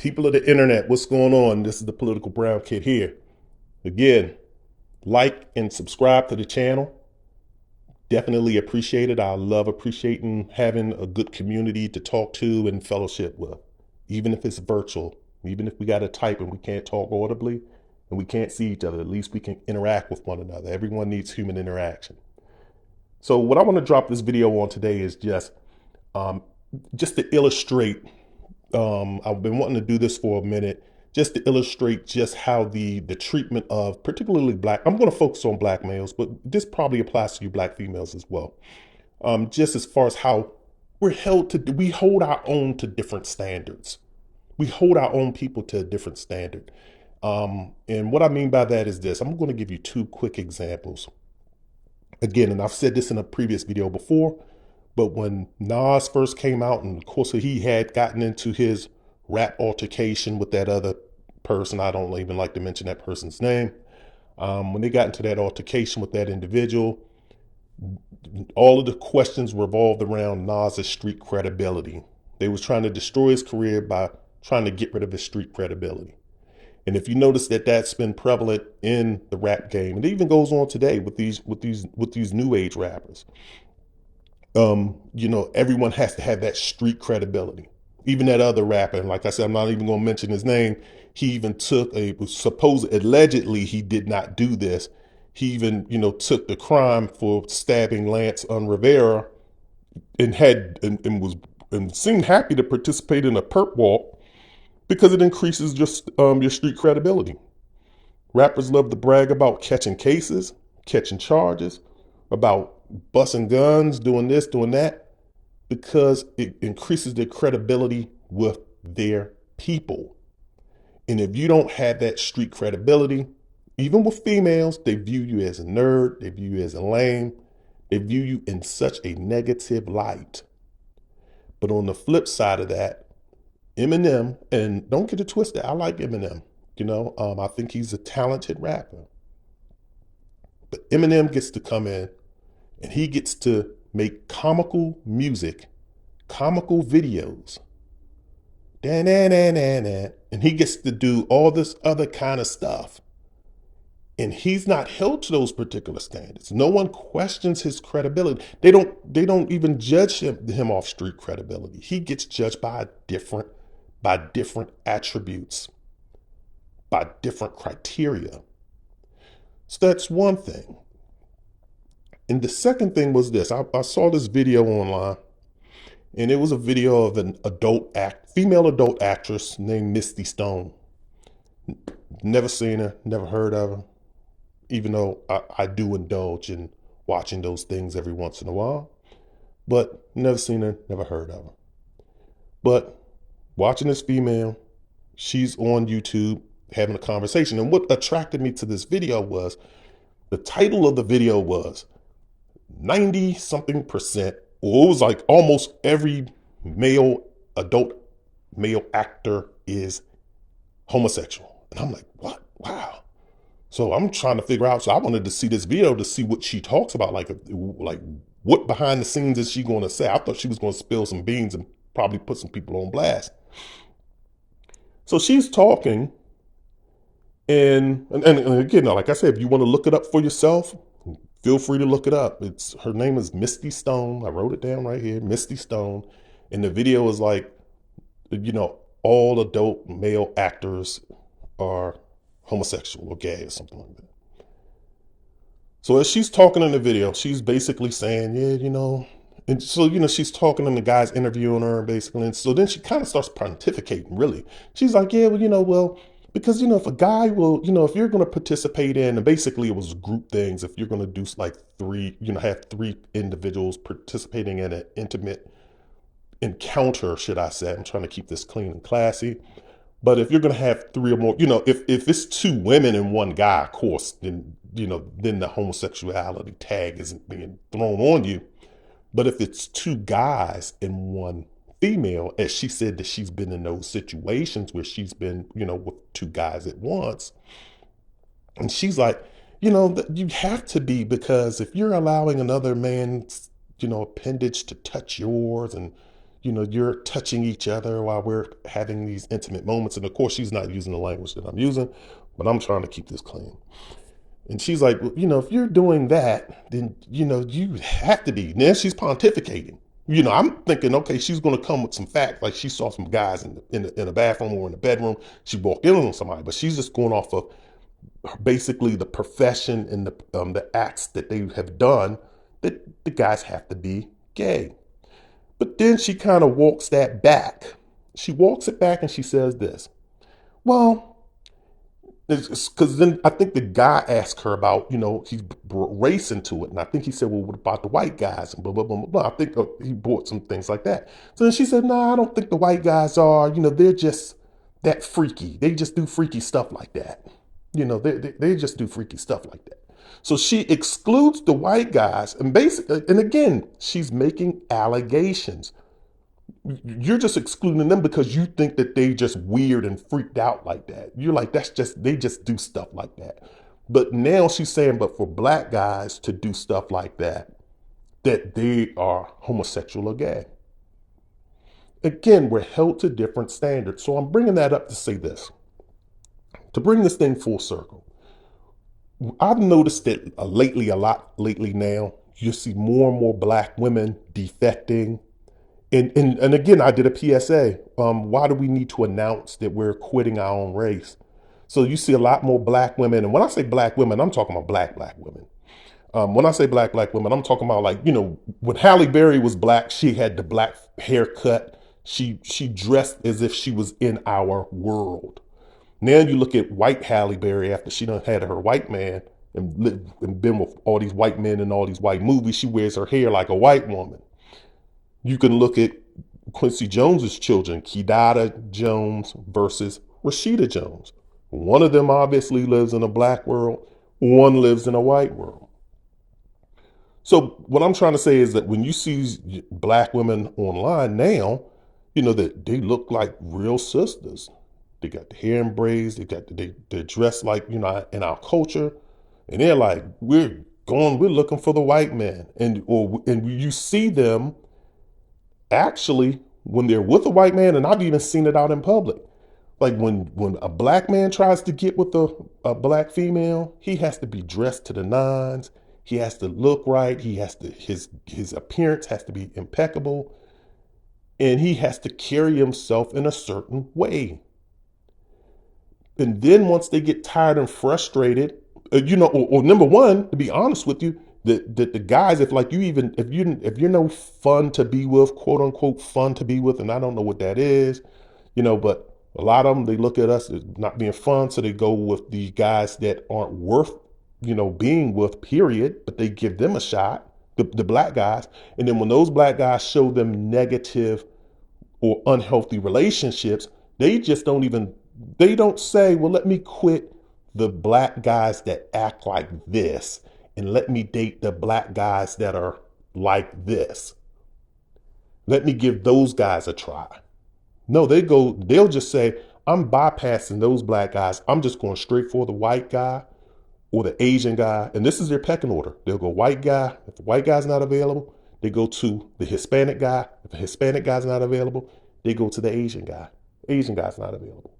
People of the internet, what's going on? This is the Political Brown Kid here. Again, like and subscribe to the channel. Definitely appreciate it. I love appreciating having a good community to talk to and fellowship with, even if it's virtual, even if we got to type and we can't talk audibly and we can't see each other. At least we can interact with one another. Everyone needs human interaction. So what I want to drop this video on today is um, just to illustrate. I've been wanting to do this for a minute, just to illustrate just how the treatment of particularly black. I'm going to focus on black males, but this probably applies to you black females as well. Just as far as how we hold our own to different standards. We hold our own people to a different standard. And what I mean by that is this. I'm going to give you two quick examples. Again, and I've said this in a previous video before, but when Nas first came out, and of course he had gotten into his rap altercation with that other person, I don't even like to mention that person's name. When they got into that altercation with that individual, all of the questions revolved around Nas's street credibility. They was trying to destroy his career by trying to get rid of his street credibility. And if you notice that that's been prevalent in the rap game, and it even goes on today with these new age rappers. Everyone has to have that street credibility. Even that other rapper, and like I said, I'm not even going to mention his name. He even took allegedly he did not do this. He even, took the crime for stabbing Lance Rivera and seemed happy to participate in a perp walk because it increases just your street credibility. Rappers love to brag about catching cases, catching charges, about busting guns, doing this, doing that, because it increases their credibility with their people. And if you don't have that street credibility, even with females, they view you as a nerd, they view you as a lame, they view you in such a negative light. But on the flip side of that, Eminem, and don't get it twisted, I like Eminem. I think he's a talented rapper. But Eminem gets to come in and he gets to make comical music, comical videos. And he gets to do all this other kind of stuff. And he's not held to those particular standards. No one questions his credibility. They don't even judge him off street credibility. He gets judged by different attributes, by different criteria. So that's one thing. And the second thing was this. I saw this video online, and it was a video of an female adult actress named Misty Stone. Never seen her, never heard of her, even though I do indulge in watching those things every once in a while. But never seen her, never heard of her. But watching this female, she's on YouTube having a conversation. And what attracted me to this video was, the title of the video was 90 something percent, or it was like almost every adult male actor is homosexual. And I'm like, what? Wow. So I'm trying to figure out, so I wanted to see this video to see what she talks about, like what behind the scenes is she going to say? I thought she was going to spill some beans and probably put some people on blast. So she's talking, and again, like I said, if you want to look it up for yourself, feel free to look it up. Her name is Misty Stone. I wrote it down right here, Misty Stone. And the video is like, all adult male actors are homosexual or gay or something like that. So as she's talking in the video, she's basically saying, and so, she's talking and the guy's interviewing her basically. And so then she kind of starts pontificating, really. She's like, because, if a guy will, if you're going to participate in, and basically it was group things, if you're going to do like have three individuals participating in an intimate encounter, should I say, I'm trying to keep this clean and classy. But if you're going to have three or more, if it's two women and one guy, of course, then the homosexuality tag isn't being thrown on you. But if it's two guys and one female, as she said that she's been in those situations where she's been, with two guys at once. And she's like, you have to be, because if you're allowing another man's, appendage to touch yours and, you're touching each other while we're having these intimate moments. And of course, she's not using the language that I'm using, but I'm trying to keep this clean. And she's like, well, if you're doing that, then, you have to be. Now she's pontificating. I'm thinking, okay, she's going to come with some facts. Like she saw some guys in a bathroom or in a bedroom. She walked in on somebody, but she's just going off of basically the profession and the acts that they have done, that the guys have to be gay. But then she kind of walks that back. She walks it back and she says this. Well, because then I think the guy asked her about, he brought race into it. And I think he said, well, what about the white guys? And blah, blah, blah, blah, blah. I think he brought some things like that. So then she said, no, I don't think the white guys are, they're just that freaky. They just do freaky stuff like that. They just do freaky stuff like that. So she excludes the white guys. And basically, and again, she's making allegations. You're just excluding them because you think that they just weird and freaked out like that. You're like, they just do stuff like that. But now she's saying, but for black guys to do stuff like that they are homosexual or gay. Again, we're held to different standards. So I'm bringing that up to say this, to bring this thing full circle. I've noticed that lately now, you see more and more black women defecting. And again, I did a PSA. Why do we need to announce that we're quitting our own race? So you see a lot more black women. And when I say black women, I'm talking about black women. When I say black women, I'm talking about like, when Halle Berry was black, she had the black haircut. She dressed as if she was in our world. Now you look at white Halle Berry after she done had her white man and been with all these white men in all these white movies. She wears her hair like a white woman. You can look at Quincy Jones's children, Kidada Jones versus Rashida Jones. One of them obviously lives in a black world. One lives in a white world. So what I'm trying to say is that when you see black women online now, that they look like real sisters. They got the hair in braids. They're dressed like, in our culture. And they're like, we're looking for the white man. And you see them actually when they're with a white man, and I've even seen it out in public. Like when a black man tries to get with a black female, he has to be dressed to the nines. He has to look right. He has to his appearance has to be impeccable, and he has to carry himself in a certain way. And then once they get tired and frustrated, or number one, to be honest with you, that the guys, if you're no fun to be with, quote unquote fun to be with, and I don't know what that is, but a lot of them, they look at us as not being fun, so they go with the guys that aren't worth, being with, period. But they give them a shot, the black guys, and then when those black guys show them negative or unhealthy relationships, they just they don't say, well, let me quit the black guys that act like this and let me date the black guys that are like this. Let me give those guys a try. No, they'll just say, I'm bypassing those black guys. I'm just going straight for the white guy or the Asian guy. And this is their pecking order. They'll go white guy. If the white guy's not available, they go to the Hispanic guy. If the Hispanic guy's not available, they go to the Asian guy. Asian guy's not available.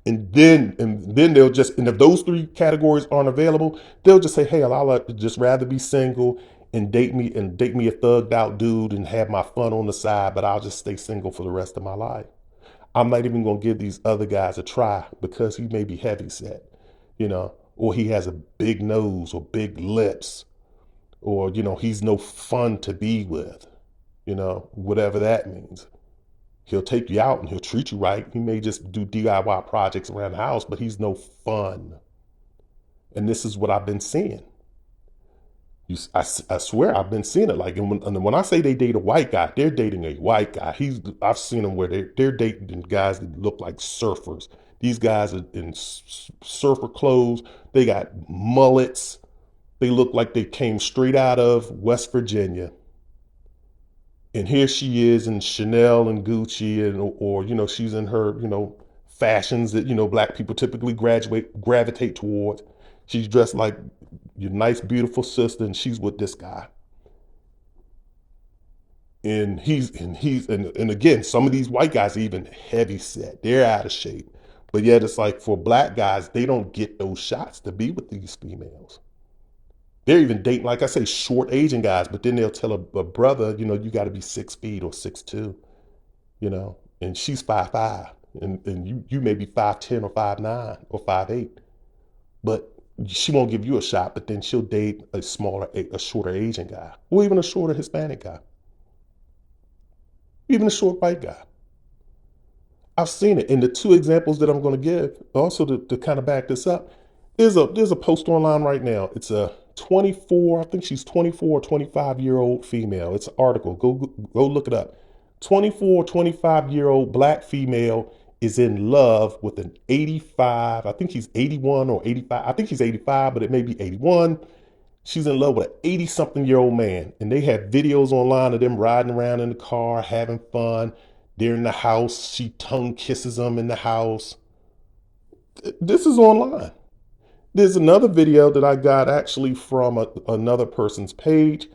And then they'll and if those three categories aren't available, they'll just say, hey, I'll just rather be single and date me a thugged out dude and have my fun on the side, but I'll just stay single for the rest of my life. I'm not even going to give these other guys a try because he may be heavy set, or he has a big nose or big lips, or, he's no fun to be with, whatever that means. He'll take you out and he'll treat you right. He may just do DIY projects around the house, but he's no fun. And this is what I've been seeing. I swear I've been seeing it. Like, and when I say they date a white guy, they're dating a white guy. I've seen them where they're dating guys that look like surfers. These guys are in surfer clothes. They got mullets. They look like they came straight out of West Virginia. And here she is in Chanel and Gucci, or she's in her, fashions that, black people typically gravitate towards. She's dressed like your nice, beautiful sister, and she's with this guy. And again, some of these white guys are even heavy set. They're out of shape. But yet it's like for black guys, they don't get those shots to be with these females. They're even dating, like I say, short Asian guys, but then they'll tell a brother, you got to be 6 feet or 6'2", and she's 5'5", and you may be 5'10" or 5'9" or 5'8", but she won't give you a shot. But then she'll date a shorter Asian guy, or even a shorter Hispanic guy, even a short white guy. I've seen it. And the two examples that I'm going to give, also to kind of back this up, there's a post online right now. It's a 24, I think she's 24 or 25-year-old female. It's an article. Go look it up. 24, 25-year-old black female is in love with an 85. I think he's 81 or 85. I think he's 85, but it may be 81. She's in love with an 80-something-year-old man. And they have videos online of them riding around in the car, having fun. They're in the house. She tongue kisses him in the house. This is online. There's another video that I got actually from another person's page.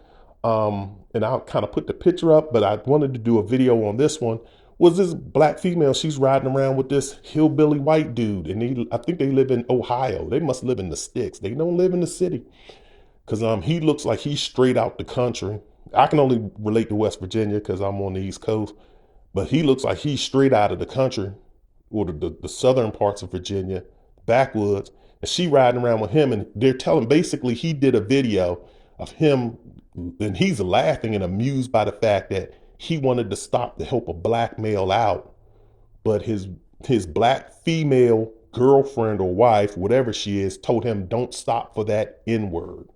And I'll kind of put the picture up, but I wanted to do a video on this one. Was this black female? She's riding around with this hillbilly white dude. And I think they live in Ohio. They must live in the sticks. They don't live in the city. Because he looks like he's straight out the country. I can only relate to West Virginia because I'm on the East Coast. But he looks like he's straight out of the country, or the southern parts of Virginia, backwoods. And she riding around with him, and they're telling, basically he did a video of him, and he's laughing and amused by the fact that he wanted to stop to help a black male out, but his black female girlfriend or wife, whatever she is, told him don't stop for that N-word.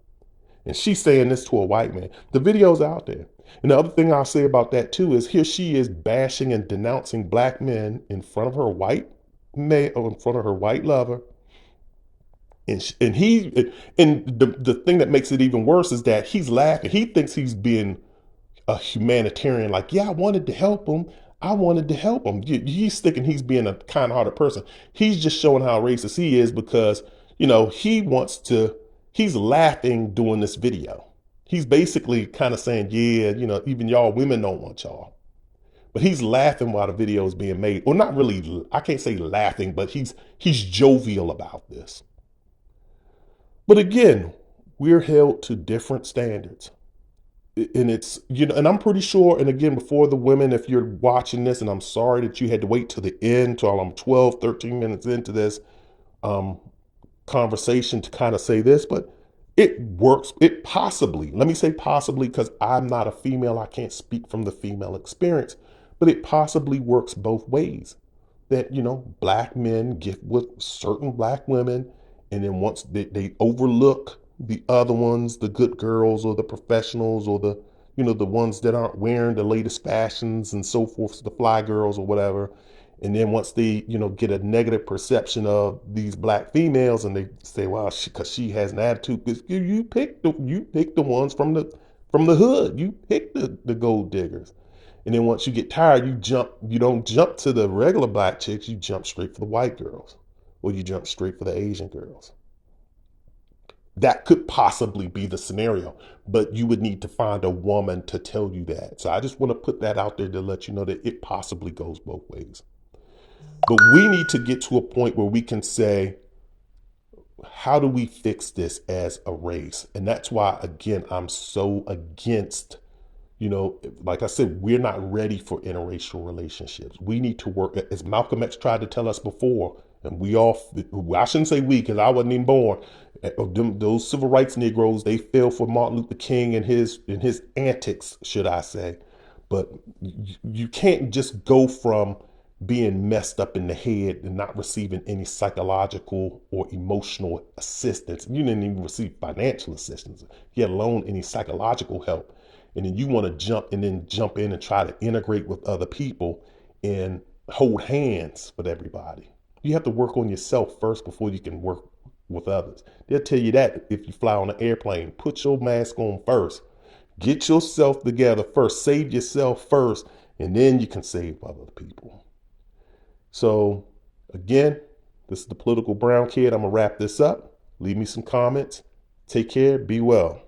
And she's saying this to a white man. The video's out there. And the other thing I'll say about that too is here she is bashing and denouncing black men in front of her white male, in front of her white lover. And the thing that makes it even worse is that he's laughing. He thinks he's being a humanitarian. Like, yeah, I wanted to help him. I wanted to help him. He's thinking he's being a kind-hearted person. He's just showing how racist he is because, he's laughing doing this video. He's basically kind of saying, yeah, even y'all women don't want y'all. But he's laughing while the video is being made. Well, not really, I can't say laughing, but he's jovial about this. But again, we're held to different standards. And it's, and I'm pretty sure, and again, before the women, if you're watching this, and I'm sorry that you had to wait to the end, till I'm 12, 13 minutes into this conversation to kind of say this, but it works. It possibly, let me say possibly, because I'm not a female, I can't speak from the female experience, but it possibly works both ways. That, black men get with certain black women, and then once they overlook the other ones, the good girls or the professionals or the, the ones that aren't wearing the latest fashions and so forth, the fly girls or whatever. And then once they, get a negative perception of these black females, and they say, well, because she has an attitude, because you pick the ones from the hood, you pick the gold diggers. And then once you get tired, you don't jump to the regular black chicks, you jump straight for the white girls, or you jump straight for the Asian girls. That could possibly be the scenario, but you would need to find a woman to tell you that. So I just want to put that out there to let you know that it possibly goes both ways. But we need to get to a point where we can say, how do we fix this as a race? And that's why, again, I'm so against, like I said, we're not ready for interracial relationships. We need to work, as Malcolm X tried to tell us before, and I shouldn't say we, because I wasn't even born. Those civil rights Negroes, they fell for Martin Luther King and his antics, should I say. But you can't just go from being messed up in the head and not receiving any psychological or emotional assistance. You didn't even receive financial assistance, yet alone any psychological help. And then you want to jump in and try to integrate with other people and hold hands with everybody. You have to work on yourself first before you can work with others. They'll tell you that if you fly on an airplane, put your mask on first. Get yourself together first. Save yourself first, and then you can save other people. So again, this is the Political Brown Kid. I'm going to wrap this up. Leave me some comments. Take care. Be well.